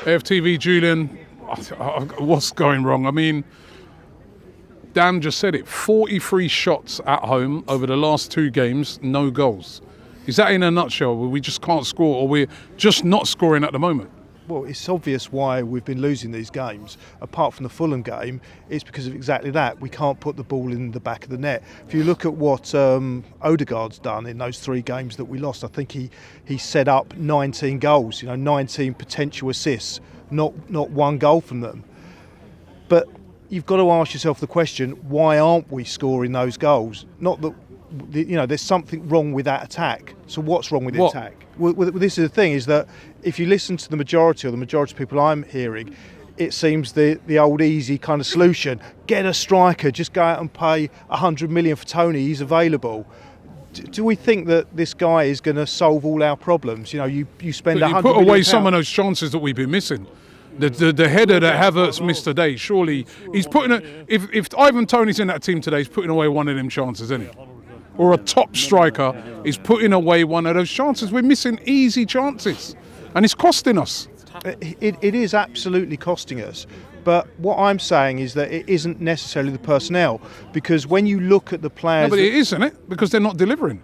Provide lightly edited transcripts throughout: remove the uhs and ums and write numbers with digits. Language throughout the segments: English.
AFTV, Julian, what's going wrong? I mean, Dan just said it, 43 shots at home over the last 2 games, no goals. Is that in a nutshell? We just can't score, or we're just not scoring at the moment? Well, it's obvious why we've been losing these games. Apart from the Fulham game, it's because of exactly that. We can't put the ball in the back of the net. If you look at what Odegaard's done in those 3 games that we lost, I think he set up 19 goals, 19 potential assists, not 1 goal from them. But you've got to ask yourself the question, why aren't we scoring those goals? Not that, there's something wrong with that attack. So what's wrong with the attack? Well, this is the thing, is that if you listen to the majority of people I'm hearing, it seems the old easy kind of solution, get a striker, just go out and pay 100 million for Tony, he's available. Do we think that this guy is going to solve all our problems? You spend 100 million. You put away some of those chances that we've been missing. The header that Havertz missed today, surely he's putting if Ivan Toney's in that team today, he's putting away one of them chances, isn't he? Or a top striker is putting away one of those chances. We're missing easy chances, and it's costing us. It is absolutely costing us. But what I'm saying is that it isn't necessarily the personnel, because when you look at the players... No, but it is, isn't it? Because they're not delivering.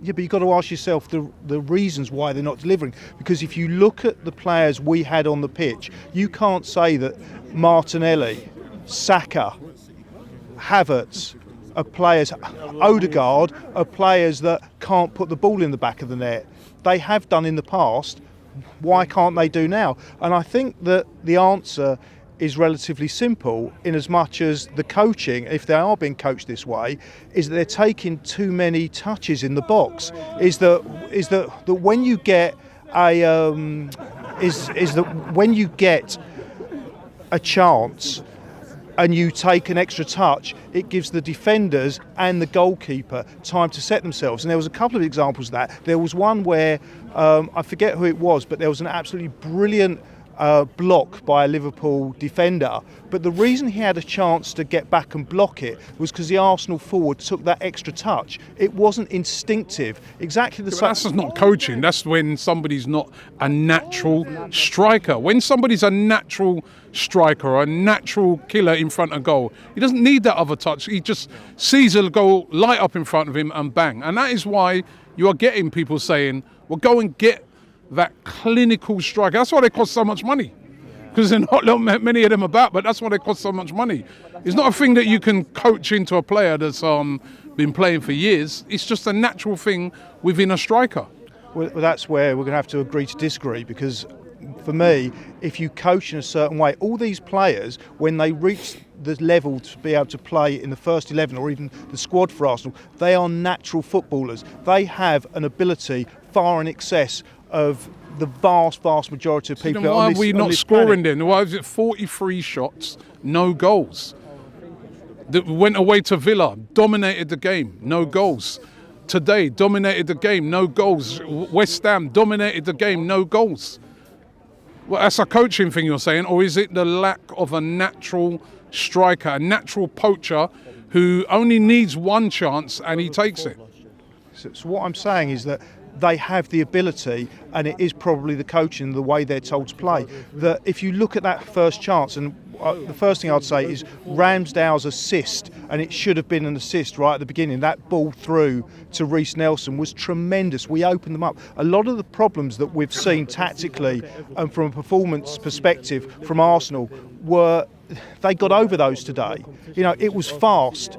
Yeah, but you've got to ask yourself the reasons why they're not delivering. Because if you look at the players we had on the pitch, you can't say that Martinelli, Saka, Havertz are players, Odegaard are players that can't put the ball in the back of the net. They have done in the past. Why can't they do now? And I think that the answer is relatively simple, in as much as the coaching, if they are being coached this way, is that they're taking too many touches in the box. Is that when you get when you get a chance and you take an extra touch, it gives the defenders and the goalkeeper time to set themselves. And there was a couple of examples of that. There was one where, I forget who it was, but there was an absolutely brilliant block by a Liverpool defender. But the reason he had a chance to get back and block it was because the Arsenal forward took that extra touch. It wasn't instinctive. Exactly the same. That's not coaching. That's when somebody's not a natural striker. When somebody's a natural striker or a natural killer in front of goal, he doesn't need that other touch. He just sees a goal light up in front of him and bang. And that is why you are getting people saying, well, go and get that clinical striker. That's why they cost so much money, because there are not many of them about, but that's why they cost so much money. It's not a thing that you can coach into a player that's been playing for years. It's just a natural thing within a striker. Well, that's where we're going to have to agree to disagree, because for me, if you coach in a certain way, all these players, when they reach the level to be able to play in the first 11 or even the squad for Arsenal, they are natural footballers. They have an ability far in excess of the vast majority of people. Then why are we not scoring then? Why is it 43 shots, no goals? That went away to Villa, dominated the game, no goals. Today, dominated the game, no goals. West Ham dominated the game, no goals. Well, that's a coaching thing you're saying, or is it the lack of a natural striker, a natural poacher who only needs one chance and he takes it? So what I'm saying is that they have the ability, and it is probably the coaching, the way they're told to play, that if you look at that first chance, and the first thing I'd say is Ramsdale's assist, and it should have been an assist right at the beginning. That ball through to Reece Nelson was tremendous. We opened them up. A lot of the problems that we've seen tactically and from a performance perspective from Arsenal they got over those today. It was fast.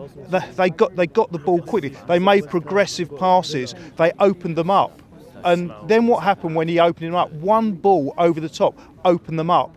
They got the ball quickly. They made progressive passes. They opened them up. And then what happened when he opened them up? One ball over the top opened them up,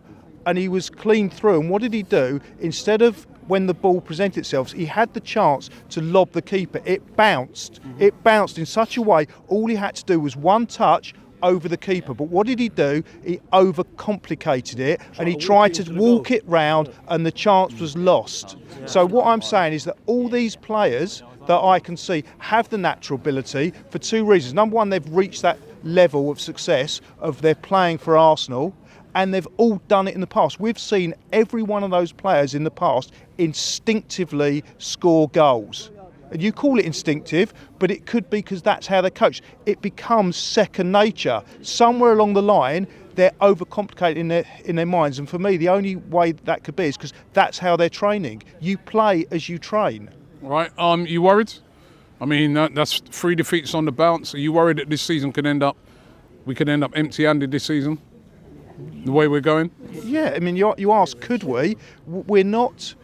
and he was clean through. And what did he do? Instead of, when the ball presented itself, he had the chance to lob the keeper. It bounced. It bounced in such a way, all he had to do was one touch over the keeper. But what did he do? He overcomplicated it, and he tried to walk it round, and the chance was lost. So what I'm saying is that all these players that I can see have the natural ability for 2 reasons. Number one, they've reached that level of success of their playing for Arsenal, and they've all done it in the past. We've seen every one of those players in the past instinctively score goals. And you call it instinctive, but it could be because that's how they're coached. It becomes second nature. Somewhere along the line, they're overcomplicated in their minds. And for me, the only way that could be is because that's how they're training. You play as you train. Right. You worried? I mean, that's 3 defeats on the bounce. Are you worried that this season we could end up empty-handed this season? The way we're going? Yeah, I mean, you ask, could we? We're not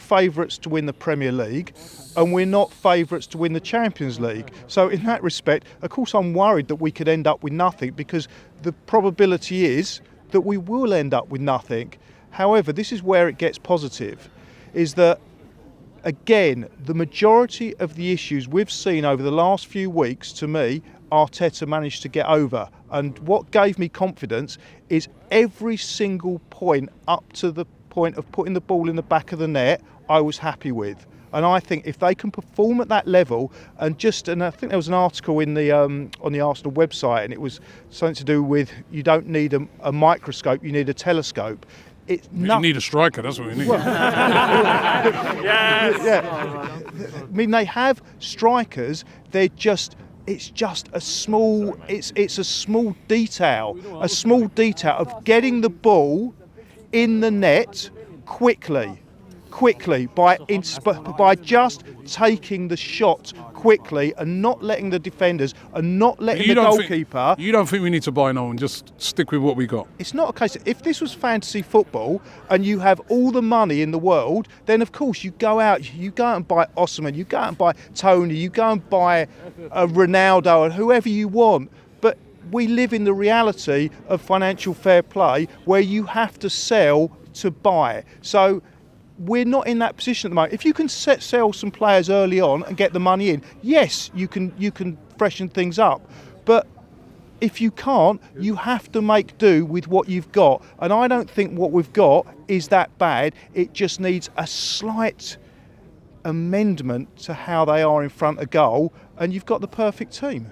favourites to win the Premier League, and we're not favourites to win the Champions League. So in that respect, of course, I'm worried that we could end up with nothing, because the probability is that we will end up with nothing. However, this is where it gets positive, is that, again, the majority of the issues we've seen over the last few weeks, to me, Arteta managed to get over. And what gave me confidence is every single point up to the point of putting the ball in the back of the net, I was happy with. And I think if they can perform at that level, and I think there was an article in the on the Arsenal website, and it was something to do with you don't need a microscope, you need a telescope. You need a striker, that's what we need. Yes. Yeah. I mean, they have strikers, it's just a small detail of getting the ball in the net quickly by just taking the shot quickly and not letting the defenders and not letting the goalkeeper. You don't think we need to buy no one, just stick with what we got? It's not a case of, if this was fantasy football and you have all the money in the world, then of course you go and buy Osimhen, you go out and buy Tony, you go and buy Ronaldo and whoever you want. But we live in the reality of financial fair play where you have to sell to buy. So we're not in that position at the moment. If you can sell some players early on and get the money in, yes, you can freshen things up. But if you can't, you have to make do with what you've got. And I don't think what we've got is that bad. It just needs a slight amendment to how they are in front of goal, and you've got the perfect team.